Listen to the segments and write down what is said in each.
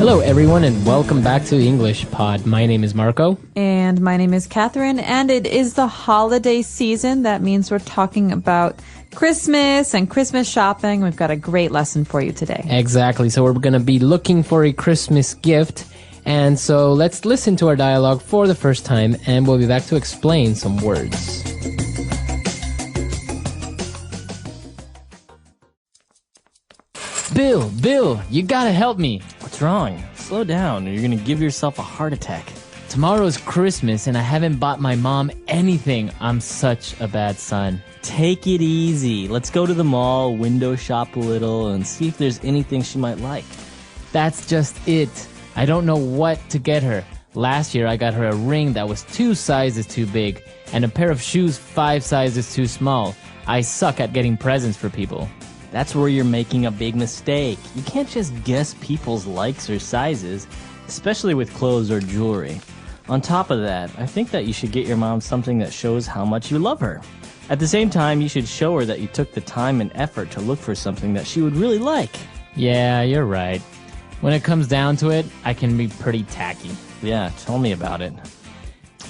Hello, everyone, and welcome back to English Pod. My name is Marco. And my name is Catherine, and it is the holiday season. That means we're talking about Christmas and Christmas shopping. We've got a great lesson for you today. Exactly. So we're going to be looking for a Christmas gift. And so let's listen to our dialogue for the first time, and we'll be back to explain some words. Bill, you gotta help me. What's wrong? Slow down or you're gonna give yourself a heart attack. Tomorrow's Christmas and I haven't bought my mom anything. I'm such a bad son. Take it easy. Let's go to the mall, window shop a little, and see if there's anything she might like. That's just it. I don't know what to get her. Last year I got her a ring that was 2 sizes too big and a pair of shoes 5 sizes too small. I suck at getting presents for people. That's where you're making a big mistake. You can't just guess people's likes or sizes, especially with clothes or jewelry. On top of that, I think that you should get your mom something that shows how much you love her. At the same time, you should show her that you took the time and effort to look for something that she would really like. Yeah, you're right. When it comes down to it, I can be pretty tacky. Yeah, tell me about it.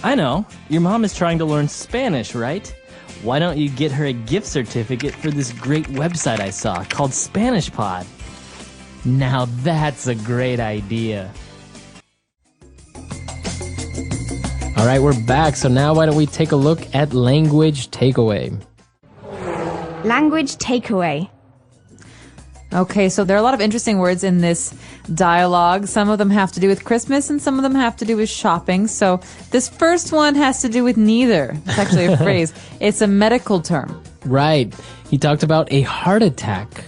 I know, your mom is trying to learn Spanish, right? Why don't you get her a gift certificate for this great website I saw called Spanish Pod? Now that's a great idea. All right, we're back. So now why don't we take a look at language takeaway? Language takeaway. Okay, so there are a lot of interesting words in this dialogue. Some of them have to do with Christmas and some of them have to do with shopping. So this first one has to do with neither. It's actually a phrase. It's a medical term. Right. He talked about a heart attack.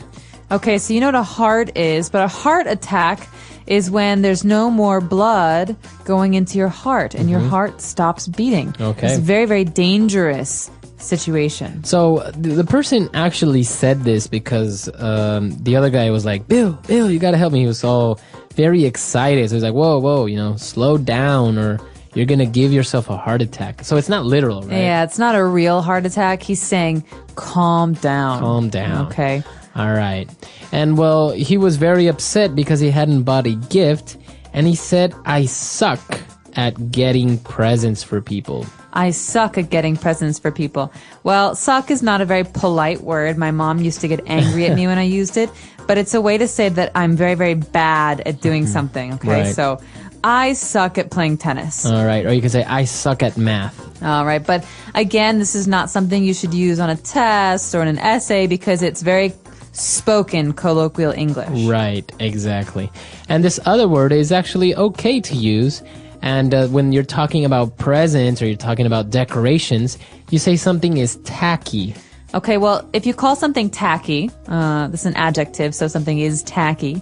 Okay, so you know what a heart is, but a heart attack is when there's no more blood going into your heart and your heart stops beating. Okay. It's very, very dangerous situation. So the person actually said this because the other guy was like, Bill, you gotta help me. He was all very excited. So he's like, whoa, slow down or you're gonna give yourself a heart attack. So it's not literal, right? Yeah, it's not a real heart attack. He's saying, calm down. Calm down. Okay. All right. And well, he was very upset because he hadn't bought a gift. And he said, I suck at getting presents for people. I suck at getting presents for people. Well, suck is not a very polite word. My mom used to get angry at me when I used it, but it's a way to say that I'm very, very bad at doing something, okay? Right. So, I suck at playing tennis. All right. Or you can say, I suck at math. All right. But again, this is not something you should use on a test or in an essay because it's very spoken colloquial English. Right. Exactly. And this other word is actually okay to use. And when you're talking about presents or you're talking about decorations, you say something is tacky. Okay, well, if you call something tacky, this is an adjective, so something is tacky,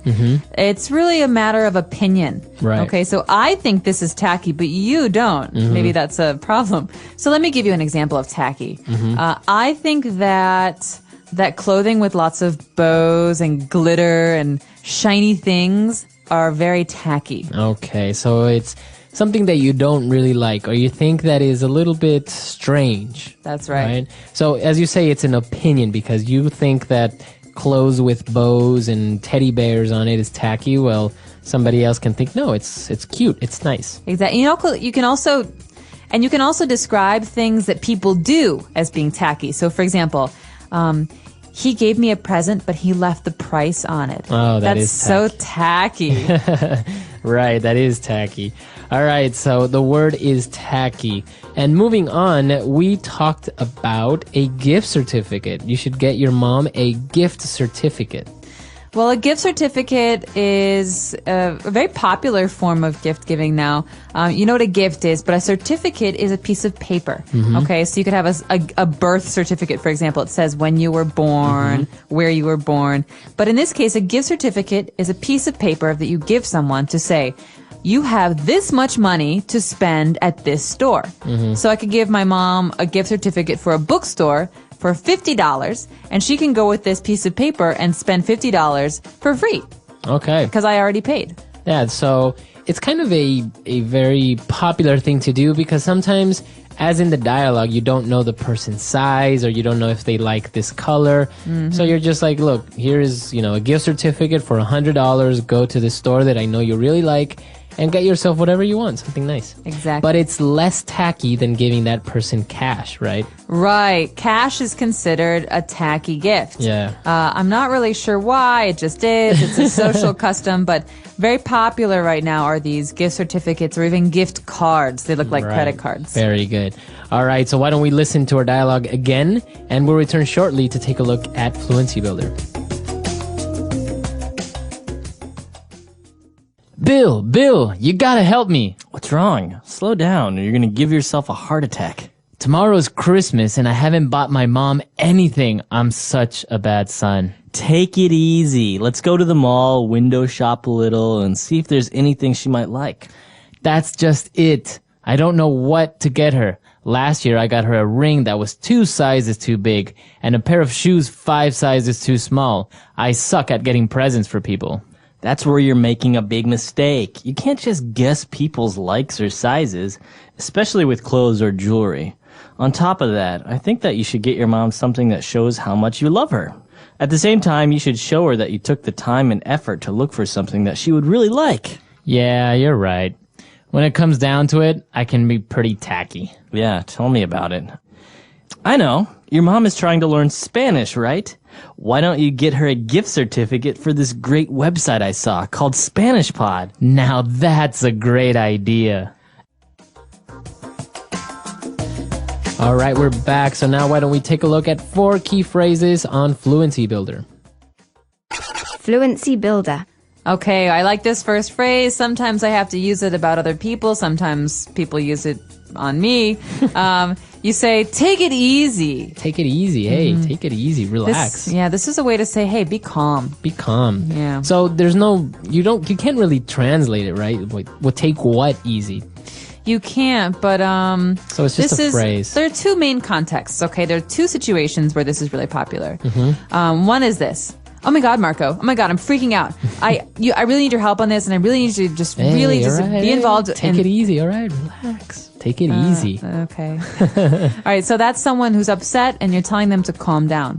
it's really a matter of opinion. Right. Okay, so I think this is tacky, but you don't. Maybe that's a problem. So let me give you an example of tacky. I think that clothing with lots of bows and glitter and shiny things are very tacky. Okay, so it's something that you don't really like or you think that is a little bit strange. That's right. So as you say, it's an opinion because you think that clothes with bows and teddy bears on it is tacky. Well, somebody else can think, no, it's cute. It's nice. Exactly. You can also describe things that people do as being tacky. So for example, he gave me a present, but he left the price on it. Oh, That's so tacky. Right, that is tacky. All right, so the word is tacky. And moving on, we talked about a gift certificate. You should get your mom a gift certificate. Well, a gift certificate is a very popular form of gift giving now. You know what a gift is, but a certificate is a piece of paper. Okay, so you could have a birth certificate, for example. It says when you were born, where you were born. But in this case, a gift certificate is a piece of paper that you give someone to say, you have this much money to spend at this store. So I could give my mom a gift certificate for a bookstore for $50, and she can go with this piece of paper and spend $50 for free. Okay. Because I already paid. Yeah, so it's kind of a very popular thing to do because sometimes as in the dialogue, you don't know the person's size or you don't know if they like this color. So you're just like, look, here's, a gift certificate for $100. Go to this store that I know you really like and get yourself whatever you want, something nice. Exactly. But it's less tacky than giving that person cash, right? Right. Cash is considered a tacky gift. Yeah. I'm not really sure why. It just is. It's a social custom, but very popular right now are these gift certificates or even gift cards. They look like credit cards. Very good. All right, so why don't we listen to our dialogue again, and we'll return shortly to take a look at Fluency Builder. Bill, you gotta help me. What's wrong? Slow down or you're gonna give yourself a heart attack. Tomorrow's Christmas and I haven't bought my mom anything. I'm such a bad son. Take it easy. Let's go to the mall, window shop a little, and see if there's anything she might like. That's just it. I don't know what to get her. Last year I got her a ring that was 2 sizes too big and a pair of shoes 5 sizes too small. I suck at getting presents for people. That's where you're making a big mistake. You can't just guess people's likes or sizes, especially with clothes or jewelry. On top of that, I think that you should get your mom something that shows how much you love her. At the same time, you should show her that you took the time and effort to look for something that she would really like. Yeah, you're right. When it comes down to it, I can be pretty tacky. Yeah, tell me about it. I know. Your mom is trying to learn Spanish, right? Why don't you get her a gift certificate for this great website I saw called Spanish Pod? Now that's a great idea. All right, we're back. So now why don't we take a look at 4 key phrases on Fluency Builder. Fluency Builder. Okay, I like this first phrase. Sometimes I have to use it about other people. Sometimes people use it on me. You say, take it easy. Take it easy. Hey, take it easy. Relax. This is a way to say, hey, be calm. Be calm. Yeah. So there's you can't really translate it, right? Well, take what easy? You can't, but so it's just a phrase. There are 2 main contexts, okay? There are 2 situations where this is really popular. One is this. Oh my God, Marco. Oh my God, I'm freaking out. I really need your help on this, and I really need you to just be involved. Take it easy, all right? Relax. Take it easy. Okay. All right, so that's someone who's upset, and you're telling them to calm down.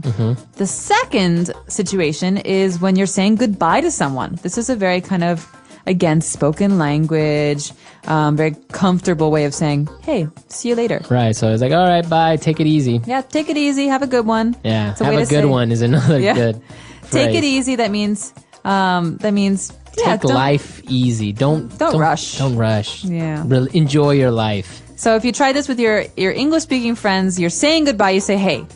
The second situation is when you're saying goodbye to someone. This is a very kind of, again, spoken language, very comfortable way of saying, hey, see you later. Right, so it's like, all right, bye, take it easy. Yeah, take it easy, have a good one. Yeah, have a good one is another good phrase. Take it easy, that means take life easy. Don't rush. Don't rush. Yeah. Enjoy your life. So if you try this with your English-speaking friends, you're saying goodbye, you say, hey,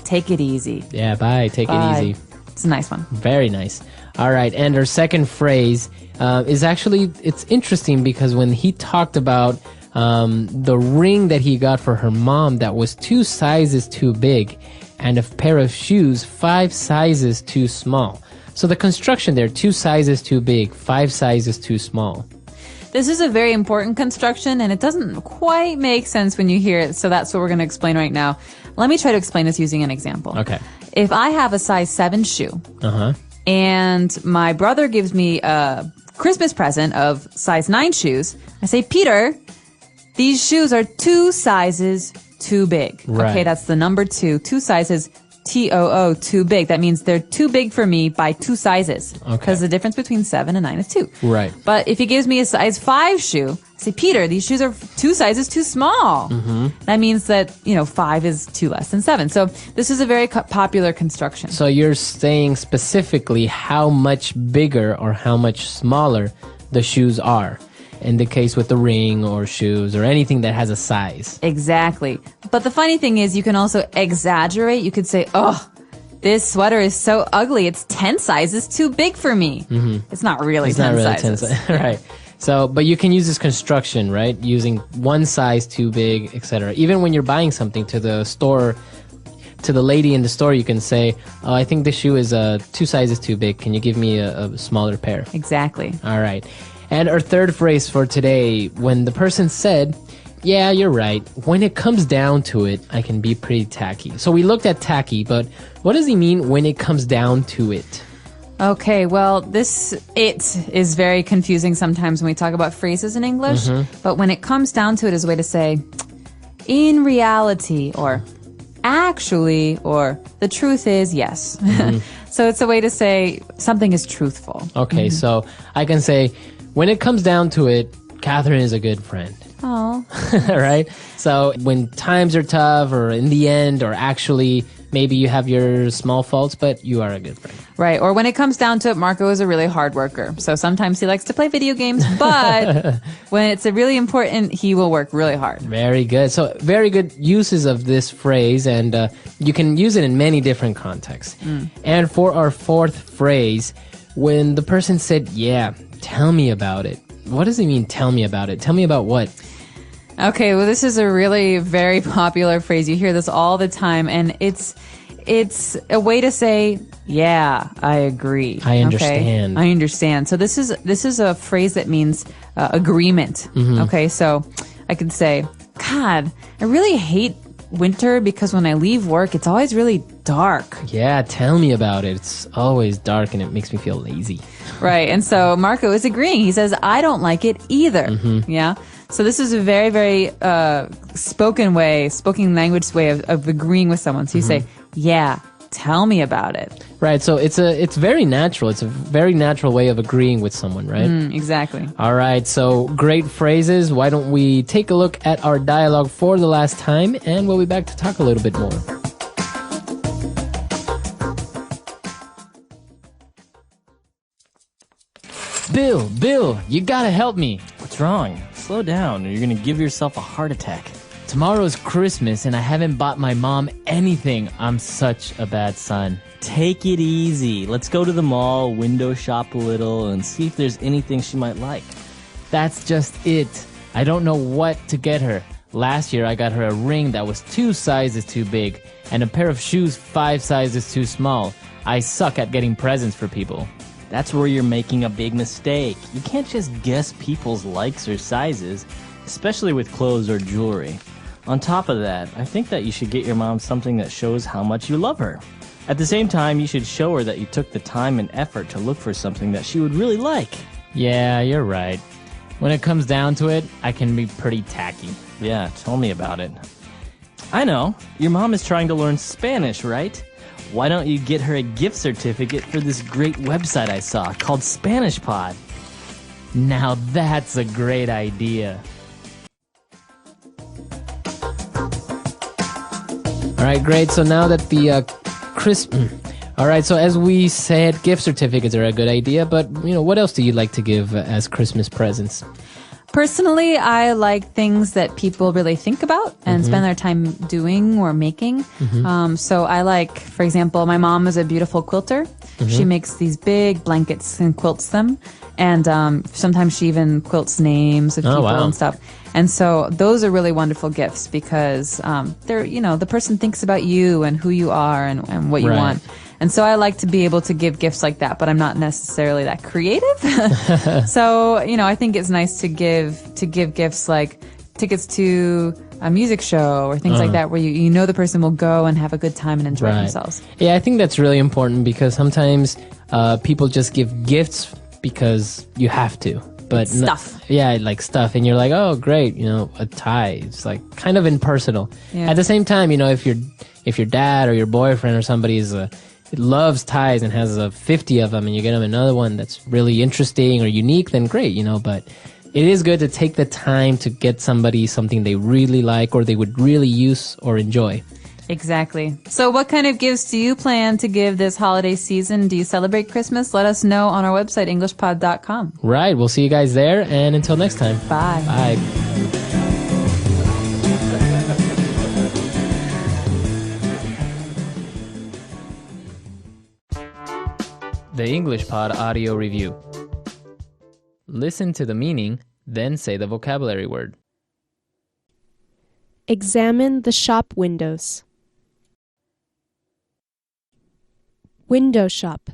take it easy. Yeah, bye, take it easy. It's a nice one. Very nice. All right, and our second phrase is actually, it's interesting because when he talked about the ring that he got for her mom that was 2 sizes too big and a pair of shoes 5 sizes too small. So the construction there, 2 sizes too big, 5 sizes too small. This is a very important construction, and it doesn't quite make sense when you hear it, so that's what we're going to explain right now. Let me try to explain this using an example. Okay. If I have a size 7 shoe, and my brother gives me a Christmas present of size 9 shoes, I say, Peter, these shoes are 2 sizes too big. Right. Okay, that's the number 2. 2 sizes, T-O-O, too big. That means they're too big for me by 2 sizes. Okay. Because the difference between 7 and 9 is 2. Right. But if he gives me a size 5 shoe, I say, Peter, these shoes are 2 sizes too small. That means that, 5 is 2 less than 7. So this is a very popular construction. So you're saying specifically how much bigger or how much smaller the shoes are. In the case with the ring or shoes or anything that has a size. Exactly. But the funny thing is you can also exaggerate. You could say, oh, this sweater is so ugly. It's 10 sizes too big for me. It's not really 10 sizes. Right. So, but you can use this construction, right? Using 1 size too big, etc. Even when you're buying something to the store, to the lady in the store, you can say, oh, I think this shoe is 2 sizes too big. Can you give me a smaller pair? Exactly. All right. And our third phrase for today, when the person said, yeah, you're right. When it comes down to it, I can be pretty tacky. So we looked at tacky, but what does he mean when it comes down to it? Okay, well, it is very confusing sometimes when we talk about phrases in English. But when it comes down to it is a way to say, in reality, or actually, or the truth is, yes. So it's a way to say something is truthful. Okay, so I can say, when it comes down to it, Catherine is a good friend. Oh, Right? So when times are tough, or in the end, or actually, maybe you have your small faults, but you are a good friend. right. Or when it comes down to it, Marco is a really hard worker. So sometimes he likes to play video games, but when it's a really important, he will work really hard. Very good. So very good uses of this phrase, and you can use it in many different contexts. And for our fourth phrase, when the person said, yeah, tell me about it. What does it mean, tell me about it? Tell me about what? Okay, well, this is a really very popular phrase. You hear this all the time, and it's a way to say, yeah, I agree. I understand. Okay? I understand. So this is a phrase that means agreement. Okay, so I could say, God, I really hate winter because when I leave work, it's always really dark. Yeah, tell me about it. It's always dark and it makes me feel lazy. Right. And so Marco is agreeing. He says, I don't like it either. Yeah. So this is a very, very spoken language way of agreeing with someone. So you say, yeah, tell me about it. Right. So it's very natural. It's a very natural way of agreeing with someone, right? Exactly. All right. So great phrases. Why don't we take a look at our dialogue for the last time, and we'll be back to talk a little bit more. Bill, you gotta help me. What's wrong? Slow down or you're gonna give yourself a heart attack. Tomorrow's Christmas and I haven't bought my mom anything. I'm such a bad son. Take it easy. Let's go to the mall, window shop a little, and see if there's anything she might like. That's just it. I don't know what to get her. Last year I got her a ring that was 2 sizes too big and a pair of shoes 5 sizes too small. I suck at getting presents for people. That's where you're making a big mistake. You can't just guess people's likes or sizes, especially with clothes or jewelry. On top of that, I think that you should get your mom something that shows how much you love her. At the same time, you should show her that you took the time and effort to look for something that she would really like. Yeah, you're right. When it comes down to it, I can be pretty tacky. Yeah, tell me about it. I know, your mom is trying to learn Spanish, right? Why don't you get her a gift certificate for this great website I saw called Spanish Pod? Now that's a great idea. All right, great. So now that the all right, so as we said, gift certificates are a good idea, but what else do you like to give as Christmas presents? Personally, I like things that people really think about and spend their time doing or making. So I like, for example, my mom is a beautiful quilter. She makes these big blankets and quilts them. And sometimes she even quilts names of people and stuff. And so those are really wonderful gifts because they're, the person thinks about you and who you are and what you want. And so I like to be able to give gifts like that, but I'm not necessarily that creative. So, I think it's nice to give gifts like tickets to a music show or things like that where you know the person will go and have a good time and enjoy themselves. Yeah, I think that's really important because sometimes people just give gifts because you have to. But stuff. Like stuff. And you're like, oh, great, a tie. It's like kind of impersonal. Yeah. At the same time, if your dad or your boyfriend or somebody loves ties and has 50 of them and you get them another one that's really interesting or unique, then great, but it is good to take the time to get somebody something they really like or they would really use or enjoy. Exactly. So what kind of gifts do you plan to give this holiday season? Do you celebrate Christmas? Let us know on our website, englishpod.com. Right. We'll see you guys there. And until next time. Bye. Bye. The English Pod Audio Review. Listen to the meaning, then say the vocabulary word. Examine the shop windows. Window shop.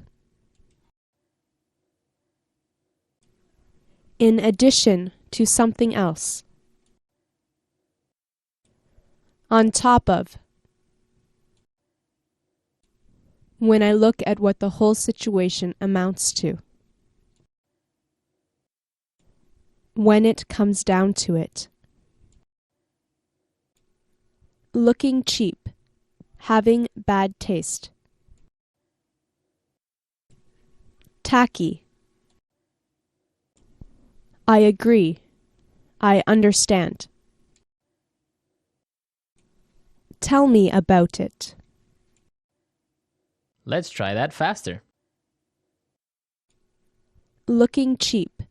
In addition to something else. On top of. When I look at what the whole situation amounts to. When it comes down to it. Looking cheap. Having bad taste. Tacky. I agree. I understand. Tell me about it. Let's try that faster. Looking cheap.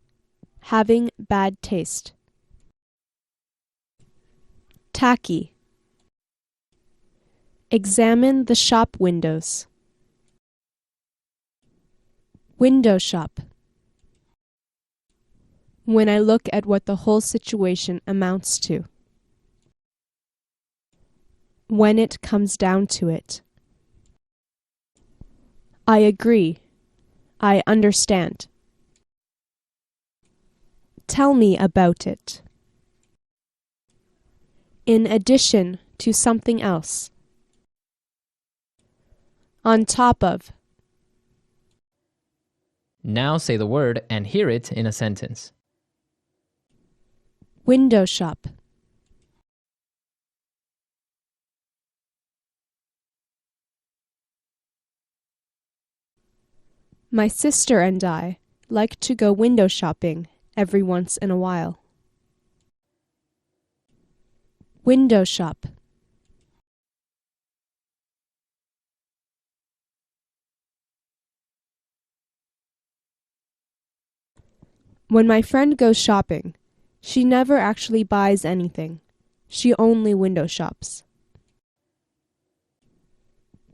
Having bad taste. Tacky. Examine the shop windows. Window shop. When I look at what the whole situation amounts to. When it comes down to it. I agree. I understand. Tell me about it. In addition to something else. On top of. Now say the word and hear it in a sentence. Window shop. My sister and I like to go window shopping every once in a while. Window shop. When my friend goes shopping, she never actually buys anything. She only window shops.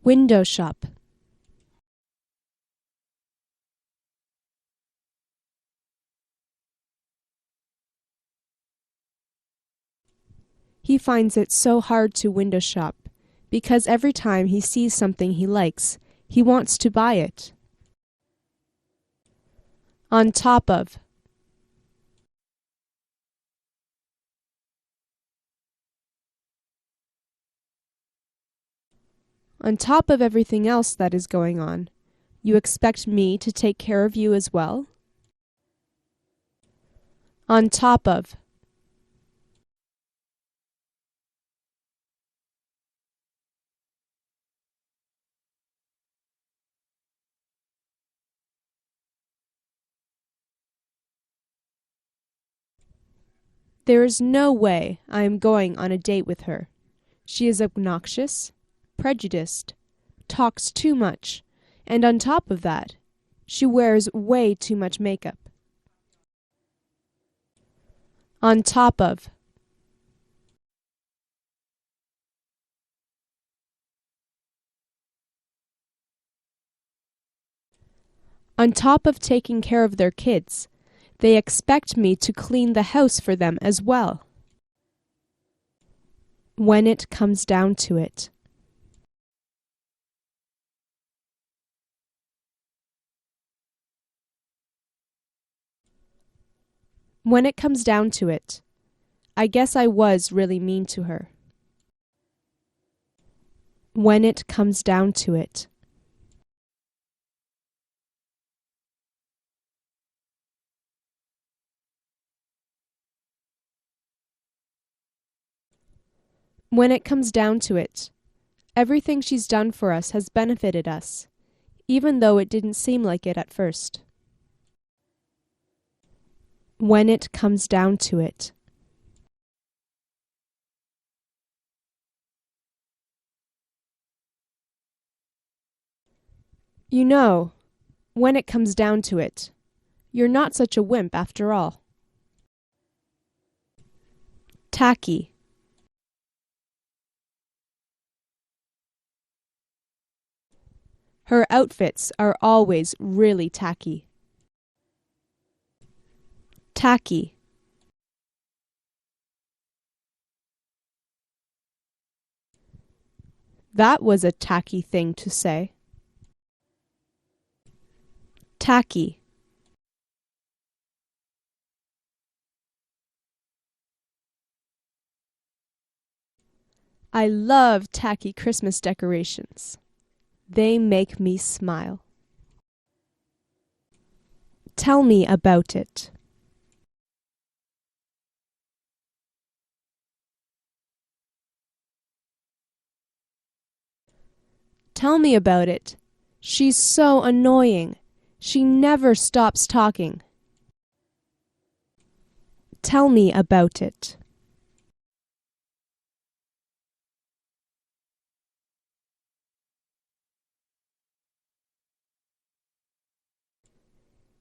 Window shop. He finds it so hard to window shop because every time he sees something he likes, he wants to buy it. On top of. On top of everything else that is going on, you expect me to take care of you as well? On top of. There is no way I am going on a date with her. She is obnoxious, prejudiced, talks too much, and on top of that, she wears way too much makeup. On top of. On top of taking care of their kids, they expect me to clean the house for them as well. When it comes down to it. When it comes down to it, I guess I was really mean to her. When it comes down to it. When it comes down to it, everything she's done for us has benefited us, even though it didn't seem like it at first. When it comes down to it. You know, when it comes down to it, you're not such a wimp after all. Tacky. Her outfits are always really tacky. Tacky. That was a tacky thing to say. Tacky. I love tacky Christmas decorations. They make me smile. Tell me about it. Tell me about it. She's so annoying. She never stops talking. Tell me about it.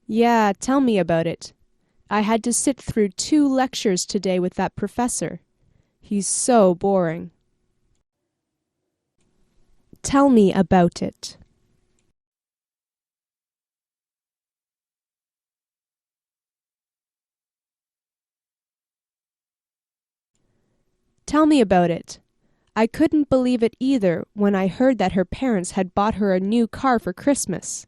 Yeah, tell me about it. I had to sit through 2 lectures today with that professor. He's so boring. Tell me about it. Tell me about it. I couldn't believe it either when I heard that her parents had bought her a new car for Christmas.